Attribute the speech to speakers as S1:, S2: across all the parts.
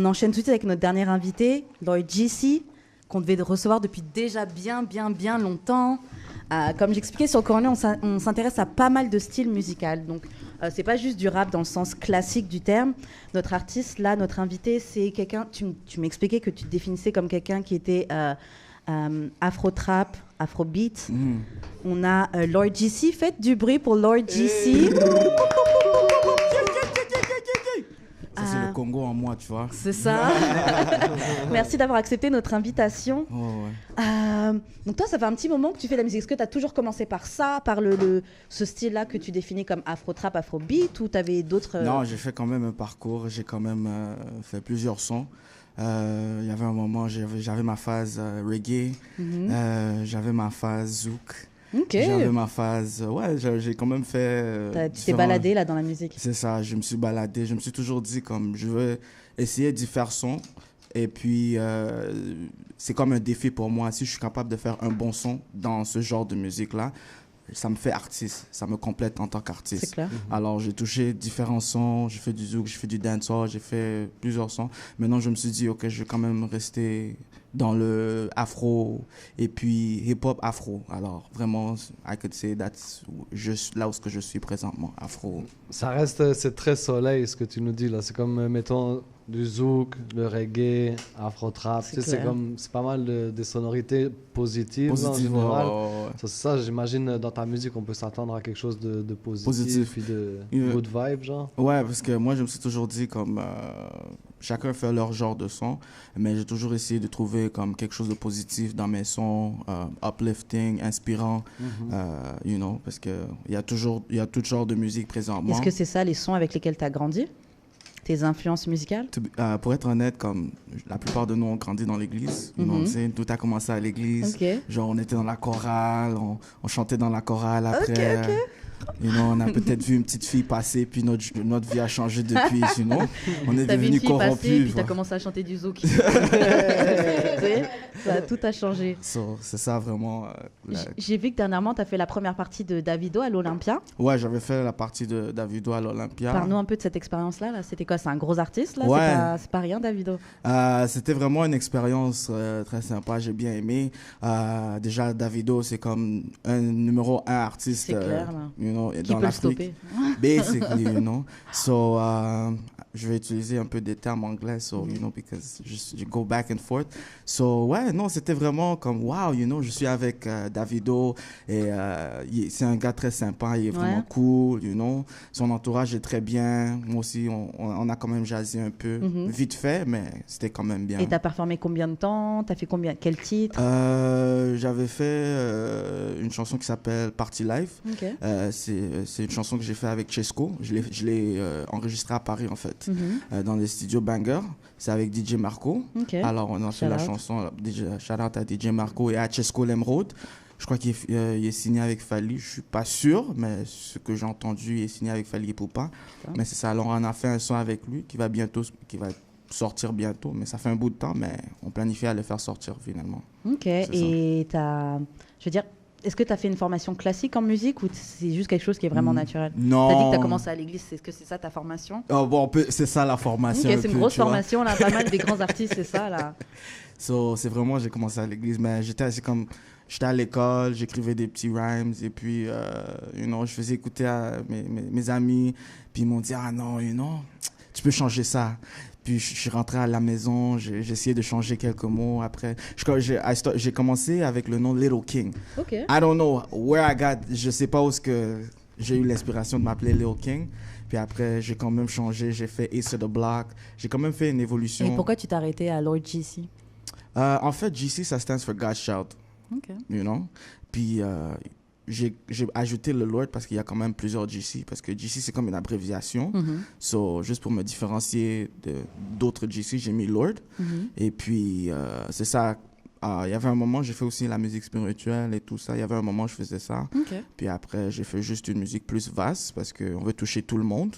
S1: On enchaîne tout de suite avec notre dernier invité, Lloyd GC, qu'on devait recevoir depuis déjà bien longtemps. Comme j'expliquais sur Cornet, on s'intéresse à pas mal de styles musicaux. Donc, c'est pas juste du rap dans le sens classique du terme. Notre artiste, là, notre invité, c'est quelqu'un... Tu m'expliquais que tu te définissais comme quelqu'un qui était afro-trap, afro-beat. On a Lloyd GC. Faites du bruit pour Lloyd GC.
S2: Ça, c'est le Congo en moi, tu vois.
S1: C'est ça. Merci d'avoir accepté notre invitation.
S2: Oh, ouais.
S1: Donc toi, ça fait un petit moment que tu fais de la musique. Est-ce que tu as toujours commencé par ça, par ce style-là que tu définis comme afro-trap, afro-beat, ou tu avais d'autres...
S2: Non, j'ai fait quand même un parcours. J'ai quand même fait plusieurs sons. Il y avait un moment, j'avais ma phase reggae. J'avais ma phase zouk.
S1: Okay.
S2: J'avais ma phase... Ouais, j'ai quand même fait...
S1: Tu t'es baladé là dans la musique.
S2: C'est ça, je me suis baladé. Je me suis toujours dit comme je veux essayer d'y faire son. Et puis, c'est comme un défi pour moi. Si je suis capable de faire un bon son dans ce genre de musique-là, ça me fait artiste. Ça me complète en tant qu'artiste.
S1: C'est clair.
S2: Alors, j'ai touché différents sons. J'ai fait du zouk, j'ai fait du dancehall, j'ai fait plusieurs sons. Maintenant, je me suis dit, OK, je vais quand même rester dans le afro et puis hip-hop afro. Alors, vraiment, I could say that's juste là où je suis présentement, afro.
S3: Ça reste, c'est très soleil ce que tu nous dis là. C'est comme, mettons, du zouk, le reggae, afro-trap. Tu sais, c'est pas mal de sonorités positives en général. C'est ça, j'imagine, dans ta musique, on peut s'attendre à quelque chose de positif puis de good vibe, genre.
S2: Ouais, parce que moi, je me suis toujours dit comme... chacun fait leur genre de son, mais j'ai toujours essayé de trouver comme quelque chose de positif dans mes sons, uplifting, inspirant, you know, parce qu'il y a tout genre de musique présentement.
S1: Est-ce que c'est ça les sons avec lesquels tu as grandi? Tes influences musicales?
S2: Pour être honnête, comme la plupart de nous ont grandi dans l'église, you know, tout a commencé à l'église.
S1: Okay.
S2: Genre, on était dans la chorale, on chantait dans la chorale après.
S1: Okay.
S2: You know, on a peut-être vu une petite fille passer, puis notre vie a changé depuis, you know. On est devenus corrompus.
S1: Passer, puis tu as commencé à chanter du zouk. Tout a changé.
S2: C'est ça vraiment.
S1: J'ai vu que dernièrement, tu as fait la première partie de Davido à l'Olympia.
S2: Ouais, j'avais fait la partie de Davido à l'Olympia.
S1: Parle-nous un peu de cette expérience-là. Là. C'était quoi? C'est un gros artiste, là?
S2: Ouais.
S1: C'est pas rien, Davido.
S2: C'était vraiment une expérience très sympa. J'ai bien aimé. Déjà, Davido, c'est comme un numéro 1 artiste.
S1: C'est clair, là.
S2: You know,
S1: qui
S2: dans
S1: peut le
S2: l'Afrique.
S1: stopper?
S2: Basically, you know. So, je vais utiliser un peu des termes anglais, so, you know, because je go back and forth. So, ouais, non, c'était vraiment comme, wow, you know, je suis avec Davido et c'est un gars très sympa, il est vraiment cool, you know. Son entourage est très bien. Moi aussi, on a quand même jazzé un peu, vite fait, mais c'était quand même bien.
S1: Et t'as performé combien de temps? T'as fait combien? Quel titre?
S2: J'avais fait une chanson qui s'appelle Party Life.
S1: Okay.
S2: C'est une chanson que j'ai fait avec Chesco. Je l'ai enregistrée à Paris, en fait, dans les studios Banger. C'est avec DJ Marco.
S1: Okay.
S2: Alors, on a fait la chanson. Shout-out à DJ Marco et à Chesco Lemroad. Je crois qu'il est signé avec Fally. Je ne suis pas sûr, mais ce que j'ai entendu, il est signé avec Fally Ipupa. Mais c'est ça. Alors, on a fait un son avec lui qui va sortir bientôt. Mais ça fait un bout de temps, mais on planifie à le faire sortir finalement.
S1: Ok. Et je veux dire, est-ce que tu as fait une formation classique en musique ou c'est juste quelque chose qui est vraiment naturel?
S2: Non.
S1: Tu as dit que tu as commencé à l'église. Est-ce que c'est ça ta formation?
S2: Oh, bon, c'est ça la formation.
S1: Ok, c'est une grosse formation, là. Pas mal des grands artistes, c'est ça, là.
S2: C'est vraiment, j'ai commencé à l'église, mais j'étais à l'école, j'écrivais des petits rhymes et puis, you know, je faisais écouter à mes amis, puis ils m'ont dit, ah non, you know, tu peux changer ça. Puis je suis rentré à la maison, j'ai essayé de changer quelques mots. Après, j'ai commencé avec le nom Little King.
S1: Okay.
S2: I don't know where I got, je sais pas où est-ce que j'ai eu l'inspiration de m'appeler Little King. Puis après, j'ai quand même changé, j'ai fait Ace of the Block. J'ai quand même fait une évolution.
S1: Et pourquoi tu t'es arrêté à Lloyd GC?
S2: En fait, GC, ça stands for God's Child.
S1: Okay.
S2: You know? Puis j'ai ajouté le Lord parce qu'il y a quand même plusieurs GC, parce que GC c'est comme une abréviation. So, juste pour me différencier d'autres GC, j'ai mis Lord. Et puis c'est ça. Il y avait un moment, j'ai fait aussi la musique spirituelle et tout ça. Il y avait un moment, je faisais ça.
S1: Okay.
S2: Puis après, j'ai fait juste une musique plus vaste parce qu'on veut toucher tout le monde.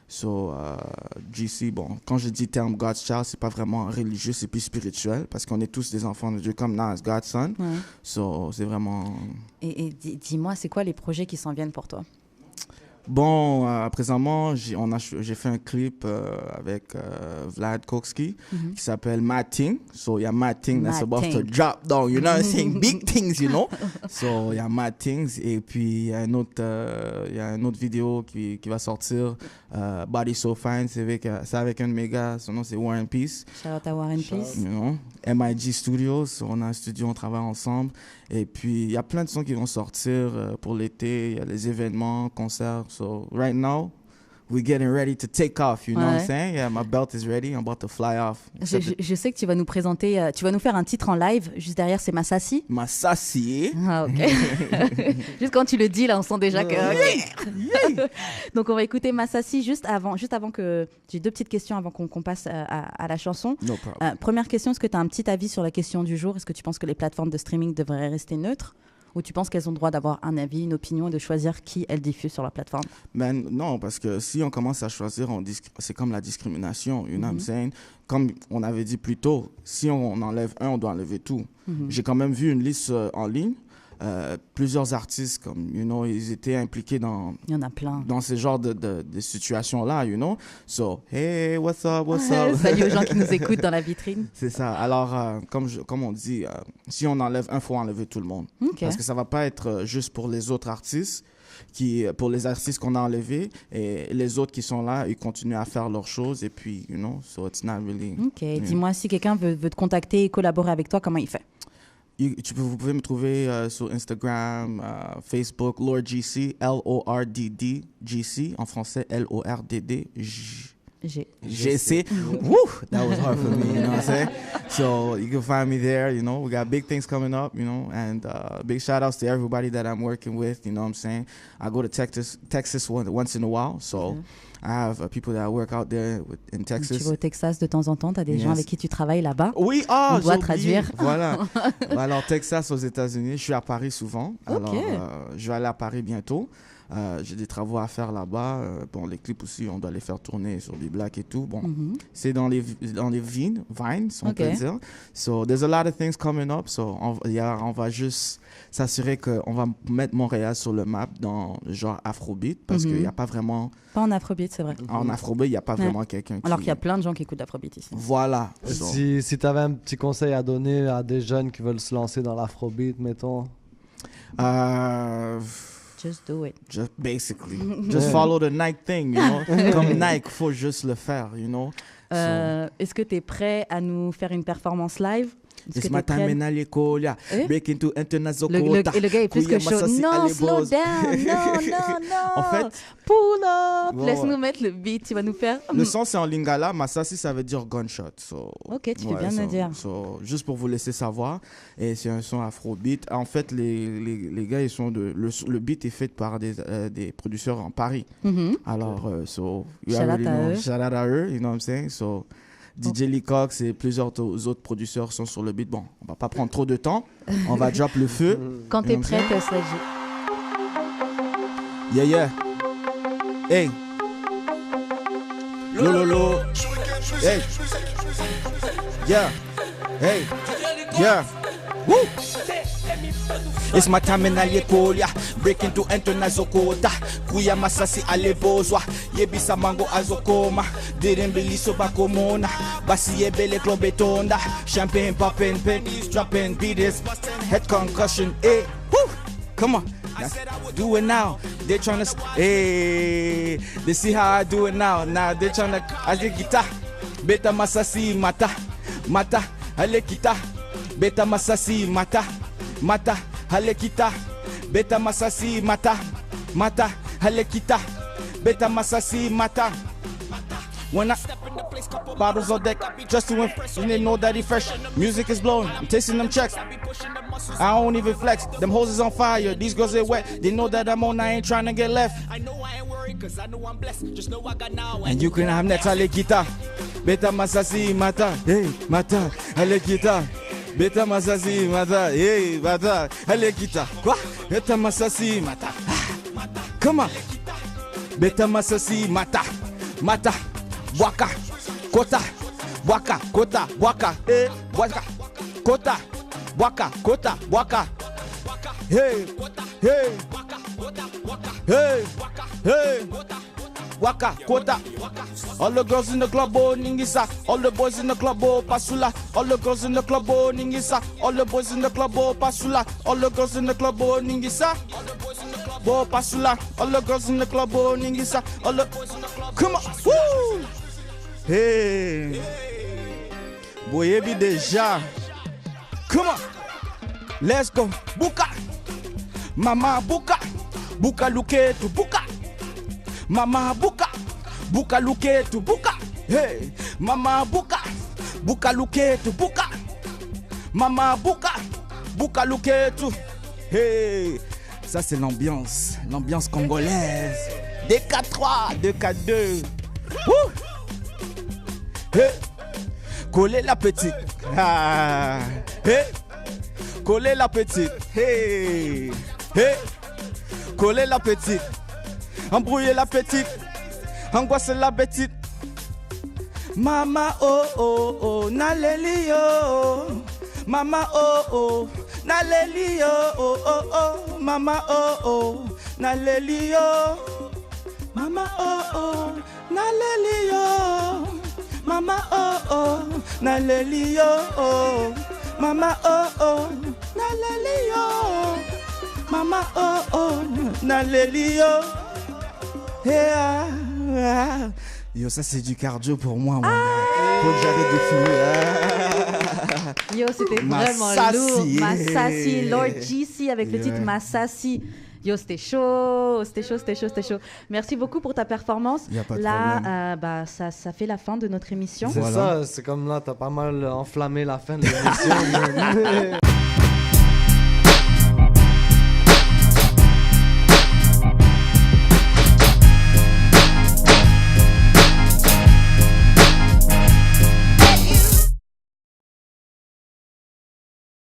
S2: So, GC, bon, quand je dis terme God's Child, c'est pas vraiment religieux, c'est plus spirituel parce qu'on est tous des enfants de Dieu comme Nas, God's Son.
S1: Ouais.
S2: So, c'est vraiment...
S1: Et dis-moi, c'est quoi les projets qui s'en viennent pour toi?
S2: Bon, présentement, j'ai fait un clip avec Vlad Kokski qui s'appelle Mad Thing. So, il y a Mad Thing that's about to drop down, you know what I'm saying? Big things, you know? So, il y a Mad Things. Et puis, il y a une autre vidéo qui va sortir, Body So Fine. C'est avec un de mes gars. Son nom, c'est War and Peace.
S1: Shout out à War and Peace.
S2: You know? MIG Studios. On a un studio, on travaille ensemble. Et puis, il y a plein de sons qui vont sortir pour l'été. Il y a les événements, concerts. So, right now, we're getting ready to take off. You know what I'm saying? Yeah, my belt is ready. I'm about to fly off.
S1: Je sais que tu vas nous présenter, tu vas nous faire un titre en live. Juste derrière, c'est Massassi.
S2: Massassi.
S1: Ah, ok. Juste quand tu le dis, là, on sent déjà que... Donc, on va écouter Massassi juste avant que... J'ai 2 petites questions avant qu'on passe à la chanson.
S2: No problem.
S1: Première question, est-ce que tu as un petit avis sur la question du jour? Est-ce que tu penses que les plateformes de streaming devraient rester neutres? Ou tu penses qu'elles ont le droit d'avoir un avis, une opinion et de choisir qui elles diffusent sur la plateforme?
S2: Ben non, parce que si on commence à choisir, c'est comme la discrimination, you know what I'm saying? Comme on avait dit plus tôt, si on enlève un, on doit enlever tout. J'ai quand même vu une liste en ligne. Plusieurs artistes, comme, you know, ils étaient impliqués dans...
S1: Il y en a plein.
S2: Dans ce genre de situations-là, you know. So, hey, what's up, what's up?
S1: Salut aux gens qui nous écoutent dans la vitrine.
S2: C'est ça. Alors, comme on dit, si on enlève un, il faut enlever tout le monde.
S1: Okay.
S2: Parce que ça ne va pas être juste pour les autres artistes, pour les artistes qu'on a enlevés, et les autres qui sont là, ils continuent à faire leurs choses, et puis, you know, so it's not really...
S1: OK. Yeah. Dis-moi, si quelqu'un veut te contacter et collaborer avec toi, comment il fait?
S2: Vous pouvez me trouver sur Instagram, Facebook, Lord GC, Lordd GC, en français Lordd GC. Woo! That was hard for me, you know what I'm saying? So you can find me there, you know. We got big things coming up, you know, and big shout outs to everybody that I'm working with, you know what I'm saying? I go to Texas once in a while, so I have people that I work out there in Texas.
S1: Tu vas au Texas de temps en temps, tu as des gens avec qui tu travailles là-bas?
S2: Oui,
S1: on doit traduire.
S2: Voilà. Alors, Texas aux États-Unis, je suis à Paris souvent. Alors, je vais aller à Paris bientôt. J'ai des travaux à faire là-bas. Bon, les clips aussi, on doit les faire tourner sur des Black et tout. Bon, c'est dans les vines, on peut dire. So, there's a lot of things coming up. So, on va juste s'assurer qu'on va mettre Montréal sur le map dans le genre Afrobeat parce qu'il n'y a pas vraiment...
S1: Pas en Afrobeat, c'est vrai.
S2: En Afrobeat, il n'y a pas vraiment quelqu'un qui...
S1: Alors qu'il y a plein de gens qui écoutent l'Afrobeat ici.
S2: Voilà.
S3: So. Si tu avais un petit conseil à donner à des jeunes qui veulent se lancer dans l'Afrobeat, mettons...
S1: Just do it.
S2: Just basically. Just follow the Nike thing, you know. Comme Nike, faut juste le faire, you know.
S1: Est-ce que tu es prêt à nous faire une performance live?
S2: It's my time in l'école, break into international
S1: quota. Et le gars est plus que chaud. Non, slow down. Non.
S2: En fait,
S1: pull up. Laisse-nous mettre le beat. Tu vas nous faire.
S2: Le son, c'est en lingala. Masasi, ça veut dire gunshot. So,
S1: ok, tu fais bien de le dire.
S2: So, juste pour vous laisser savoir. Et c'est un son afrobeat. En fait, les gars, ils sont le beat est fait par des producteurs en Paris. Alors, so,
S1: shout out
S2: à eux, you know what I'm saying? So, DJ Lee Cox et plusieurs autres producteurs sont sur le beat. Bon, on va pas prendre trop de temps. On va drop le feu.
S1: Quand t'es prêt, Sledgy.
S2: Yeah. Hey. Lolo. Hey. Yeah. Hey. Yeah. Woo. It's my time in l'école, break into international quota. Kuya Masasi alebozwa, yebisa mango azokoma. Dirimbili soba komona, basi yebele klombetonda. Champagne popping, pennies dropping, beaters, head concussion. Hey, woo, come on, do it now. They tryna, hey, they see how I do it now. Now they tryna, as the guitar, beta Masasi mata, alekita, beta Masasi mata. Halekita, beta Masasi mata, halekita, beta Masasi mata. When I step in the place, couple bottles on deck, just to impress. You didn't know that he fresh. Music is blowing, I'm tasting them checks. I don't even flex. Them hoses on fire, these girls are wet. They know that I'm on, I ain't trying to get left. I know I ain't worried, cause I know I'm blessed. Just know I got now. And you can have next, halekita, beta Masasi mata, hey, mata, halekita. Beta Masasi mata, hey, mata, halekita. Quoi? Beta Masasi mata. Come on. Beta Masasi mata, waka, kota, waka, waka, hey, waka, kota, waka, waka, hey, hey, hey. Hey, Waka, Kota. All the girls in the club, oh, Ningisa. All the boys in the club, oh, Pasula. All the girls in the club, oh, Ningisa. All the boys in the club, oh, Pasula. All the girls in the club, oh, Ningisa. Oh, Pasula. All the girls in the club, oh, Ningisa. All the... Come on. Woo! Hey. Boyebi déjà. Come on. Let's go. Buka. Mama Buka. Buka luke to Buka. Mama Buka. Buka luke to Buka. Hey. Mama Buka. Buka luke to Buka. Mama Buka. Buka luke to. Hey. Ça c'est l'ambiance congolaise. DK3, DK2. Woo. Hey. Coller la petite. Ah. Hey. Coller la petite. Hey. Hey. Coller la petite. Embrouiller la petite. Angoisser la petite. Mama oh oh oh. Naleli oh. Mama oh oh. Naleli oh oh oh. Mama oh oh. Naleli oh. Mama oh oh. Naleli oh. Mama oh oh. Naleli oh. Mama oh oh. Naleli oh. Mama oh oh. Naleli oh. Yeah. Yo, ça c'est du cardio pour moi. Faut que j'arrête de fumer.
S1: Yo, c'était vraiment lourd. Massassi, Lord GC avec le titre Massassi. Yo, c'était chaud. Merci beaucoup pour ta performance.
S2: Y a pas de
S1: là, ça fait la fin de notre émission.
S3: C'est ça, c'est comme là, t'as pas mal enflammé la fin de l'émission.